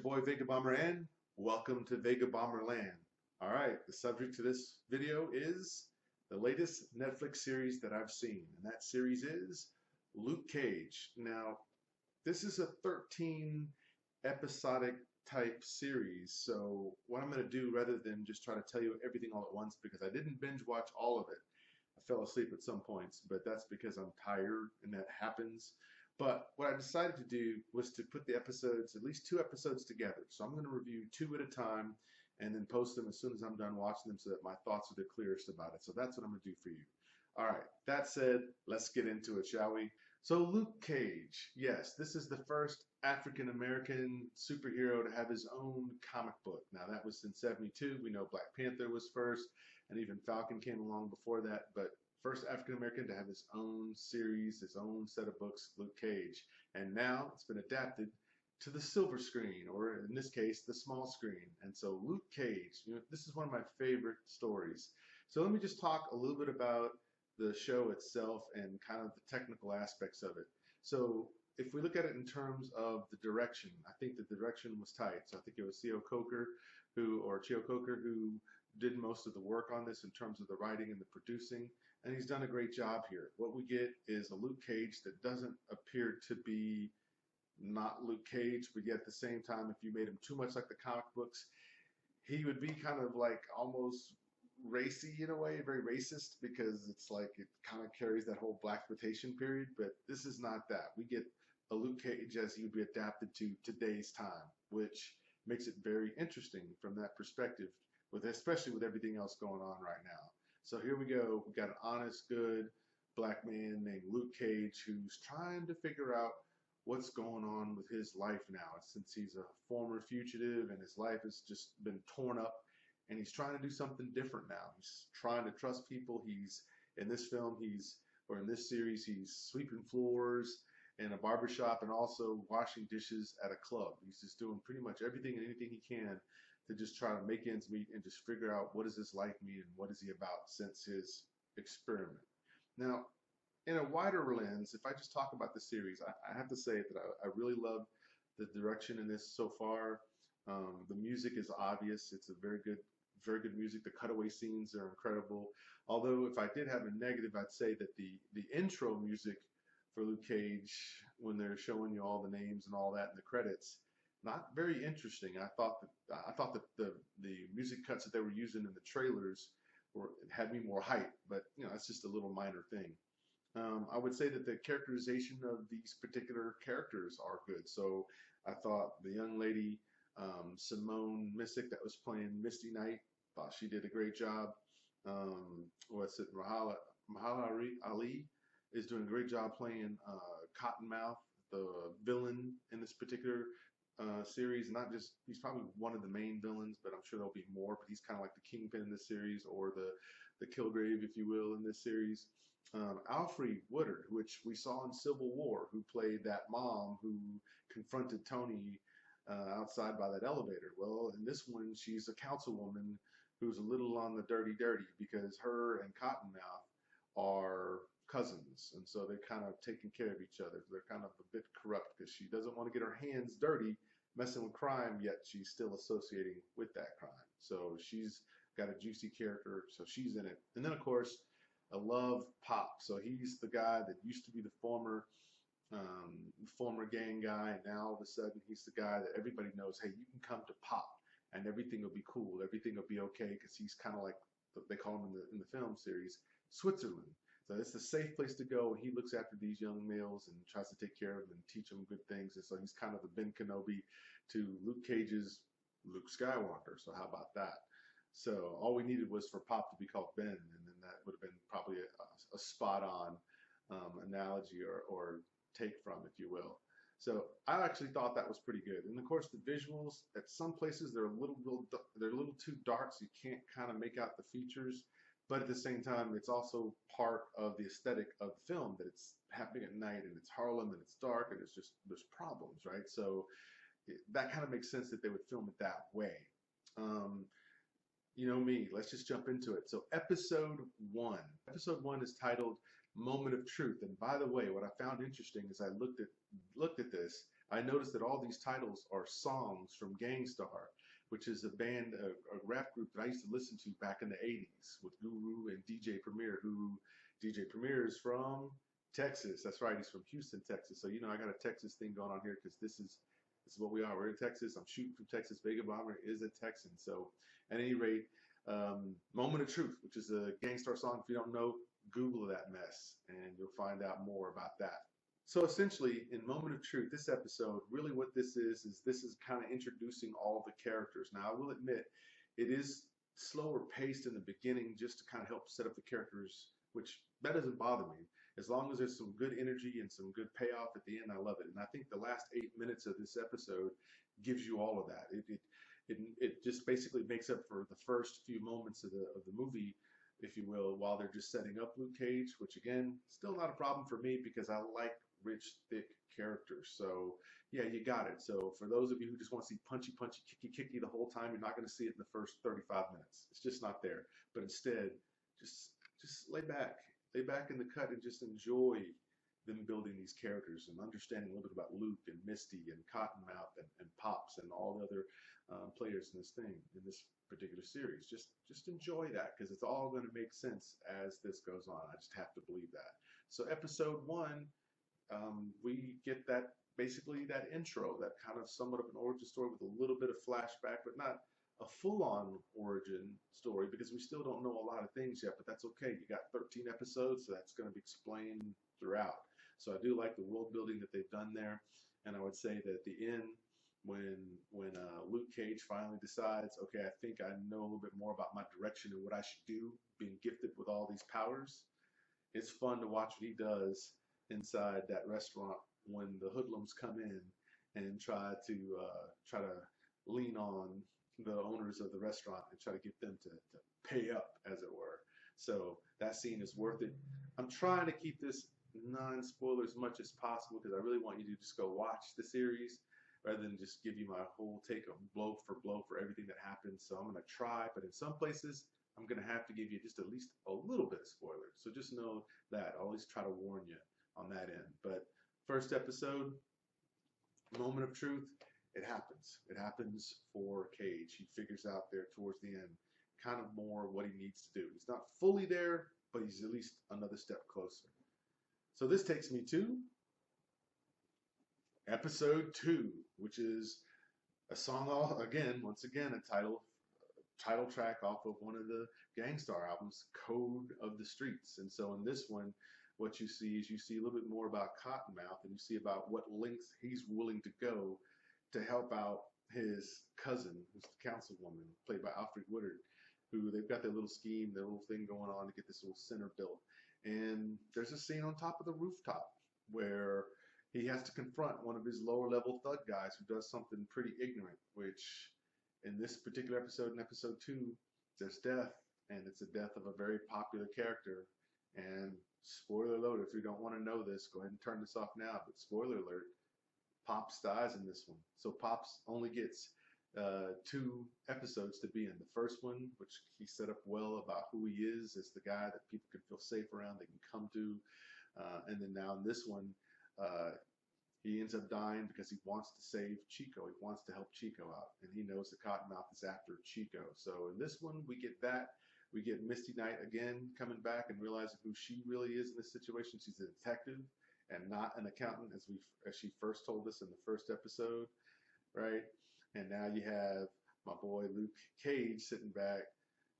boy Vega Bomber and welcome to Vega Bomber Land. Alright, the subject to this video is the latest Netflix series that I've seen, and that series is Luke Cage. Now, this is a 13 episodic type series, so what I'm going to do rather than just try to tell you everything all at once, because I didn't binge watch all of it. I fell asleep at some points, but that's because I'm tired and that happens. But what I decided to do was to put the episodes, at least 2 episodes together. So I'm going to review 2 at a time and then post them as soon as I'm done watching them so that my thoughts are the clearest about it. So that's what I'm going to do for you. All right, that said, let's get into it, shall we? So Luke Cage, yes, this is the first African-American superhero to have his own comic book. Now that was in '72. We know Black Panther was first, and even Falcon came along before that. But first African-American to have his own series, his own set of books, Luke Cage. And now it's been adapted to the silver screen, or in this case, the small screen. And so Luke Cage, this is one of my favorite stories. So let me just talk a little bit about the show itself and kind of the technical aspects of it. So if we look at it in terms of the direction, I think the direction was tight. So I think it was Cheo Coker who did most of the work on this in terms of the writing and the producing, and he's done a great job here. What we get is a Luke Cage that doesn't appear to be not Luke Cage, but yet at the same time, if you made him too much like the comic books, he would be kind of like almost racy in a way, very racist, because it's like it kind of carries that whole blaxploitation period. But this is not that. We get a Luke Cage as he would be adapted to today's time, which makes it very interesting from that perspective, especially with everything else going on right now. So here we go. We got an honest, good black man named Luke Cage who's trying to figure out what's going on with his life now, since he's a former fugitive and his life has just been torn up, and he's trying to do something different now. He's trying to trust people. He's in this film, or in this series, he's sweeping floors in a barbershop and also washing dishes at a club. He's just doing pretty much everything and anything he can to just try to make ends meet and just figure out what does this life mean and what is he about since his experiment. Now, in a wider lens, if I just talk about the series, I have to say that I really love the direction in this so far. The music is obvious. It's a very good music. The cutaway scenes are incredible. Although if I did have a negative, I'd say that the intro music for Luke Cage, when they're showing you all the names and all that in the credits, not very interesting. I thought that the music cuts that they were using in the trailers had me more hyped, but that's just a little minor thing. I would say that the characterization of these particular characters are good. So I thought the young lady, Simone Missick, that was playing Misty Knight, thought she did a great job. Mahala Ali is doing a great job playing Cottonmouth, the villain in this particular series. Not just, he's probably one of the main villains, but I'm sure there'll be more. But he's kind of like the kingpin in this series, or the Kilgrave, if you will, in this series. Alfre Woodard, which we saw in Civil War, who played that mom who confronted Tony outside by that elevator. Well, in this one, she's a councilwoman who's a little on the dirty, because her and Cottonmouth are cousins, and so they're kind of taking care of each other. They're kind of a bit corrupt because she doesn't want to get her hands dirty messing with crime, yet she's still associating with that crime. So she's got a juicy character, so she's in it. And then, of course, I love Pop. So he's the guy that used to be the former gang guy, and now all of a sudden he's the guy that everybody knows, hey, you can come to Pop and everything will be cool, everything will be okay, because he's kind of like, they call him in the film series, Switzerland. So it's the safe place to go, and he looks after these young males and tries to take care of them and teach them good things. And so he's kind of the Ben Kenobi to Luke Cage's Luke Skywalker. So how about that? So all we needed was for Pop to be called Ben, and then that would have been probably a spot-on analogy or take from, if you will. So I actually thought that was pretty good. And of course, the visuals at some places they're a little too dark, so you can't kind of make out the features. But at the same time, it's also part of the aesthetic of the film that it's happening at night and it's Harlem and it's dark and there's problems, right? So that kind of makes sense that they would film it that way. You know me, let's just jump into it. So episode 1. Episode 1 is titled Moment of Truth. And by the way, what I found interesting is I looked at this. I noticed that all these titles are songs from Gang Starr, which is a band, a rap group that I used to listen to back in the 80s with Guru and DJ Premier, who DJ Premier is from Texas. That's right, he's from Houston, Texas. So, you know, I got a Texas thing going on here because this is what we are. We're in Texas. I'm shooting from Texas. Vega Bomber is a Texan. So, at any rate, Moment of Truth, which is a Gang Starr song. If you don't know, Google that mess and you'll find out more about that. So essentially, in Moment of Truth, this episode, really what this is this is kind of introducing all the characters. Now, I will admit, it is slower paced in the beginning just to kind of help set up the characters, which that doesn't bother me. As long as there's some good energy and some good payoff at the end, I love it. And I think the last 8 minutes of this episode gives you all of that. It just basically makes up for the first few moments of the movie, if you will, while they're just setting up Luke Cage, which again, still not a problem for me because I like rich, thick characters. So yeah, you got it. So for those of you who just want to see punchy, kicky the whole time, you're not going to see it in the first 35 minutes. It's just not there. But instead, just lay back in the cut and just enjoy them building these characters and understanding a little bit about Luke and Misty and Cottonmouth and Pops and all the other players in this particular series. Just enjoy that because it's all going to make sense as this goes on. I just have to believe that. So episode 1, we get that basically that intro, that kind of somewhat of an origin story with a little bit of flashback, but not a full-on origin story because we still don't know a lot of things yet, but that's okay. You got 13 episodes, so that's going to be explained throughout. So I do like the world building that they've done there, and I would say that at the end, when Luke Cage finally decides, okay, I think I know a little bit more about my direction and what I should do, being gifted with all these powers, it's fun to watch what he does inside that restaurant when the hoodlums come in and try to lean on the owners of the restaurant and try to get them to pay up, as it were. So that scene is worth it. I'm trying to keep this non-spoiler as much as possible because I really want you to just go watch the series rather than just give you my whole take of blow for everything that happens. So I'm going to try, but in some places, I'm going to have to give you just at least a little bit of spoiler. So just know that. I always try to warn you on that end. But first episode, Moment of Truth, it happens. It happens for Cage. He figures out there towards the end kind of more what he needs to do. He's not fully there, but he's at least another step closer. So this takes me to episode 2, which is a song, once again, a title track off of one of the Gang Starr albums, Code of the Streets. And so in this one, what you see is a little bit more about Cottonmouth, and you see about what lengths he's willing to go to help out his cousin, who's the councilwoman, played by Alfred Woodard, who they've got their little scheme, their little thing going on to get this little center built. And there's a scene on top of the rooftop where he has to confront one of his lower level thug guys who does something pretty ignorant, which in this particular episode, in episode 2, there's death, and it's the death of a very popular character. And spoiler alert, if you don't want to know this, go ahead and turn this off now, but spoiler alert, Pops dies in this one. So Pops only gets 2 episodes to be in. The first one, which he set up well about who he is as the guy that people can feel safe around, they can come to. And then now in this one, he ends up dying because he wants to save Chico. He wants to help Chico out. And he knows that Cottonmouth is after Chico. So in this one, we get that. We get Misty Knight again coming back and realizing who she really is in this situation. She's a detective and not an accountant, as she first told us in the first episode, right? And now you have my boy Luke Cage sitting back,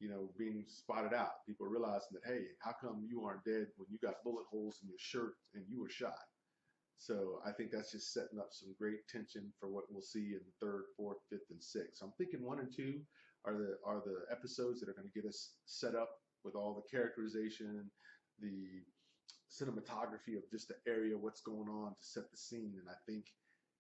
you know, being spotted out. People realizing that, hey, how come you aren't dead when you got bullet holes in your shirt and you were shot? So I think that's just setting up some great tension for what we'll see in the 3rd, 4th, 5th, and 6th. So I'm thinking 1 and 2 are the episodes that are going to get us set up with all the characterization, the cinematography of just the area, what's going on to set the scene. And I think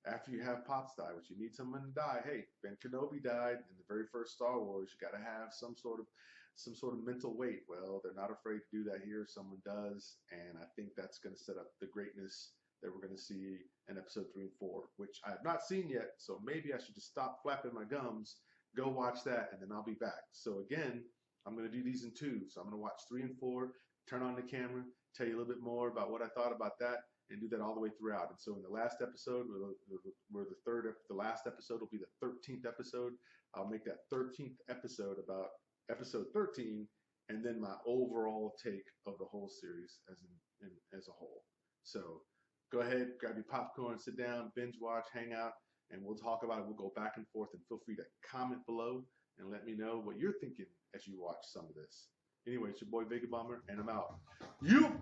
after you have Pops die, which you need someone to die. Hey, Ben Kenobi died in the very first Star Wars. You got to have some sort of mental weight. Well, they're not afraid to do that here. Someone does, and I think that's going to set up the greatness that we're going to see in episode 3 and 4, which I have not seen yet. So maybe I should just stop flapping my gums, go watch that, and then I'll be back. So again, I'm going to do these in 2. So I'm going to watch 3 and 4, turn on the camera, tell you a little bit more about what I thought about that, and do that all the way throughout. And so in the last episode, the last episode will be the 13th episode. I'll make that 13th episode about episode 13, and then my overall take of the whole series as a whole. So go ahead, grab your popcorn, sit down, binge watch, hang out, and we'll talk about it. We'll go back and forth, and feel free to comment below and let me know what you're thinking as you watch some of this. Anyway, it's your boy Vega Bomber, and I'm out. You!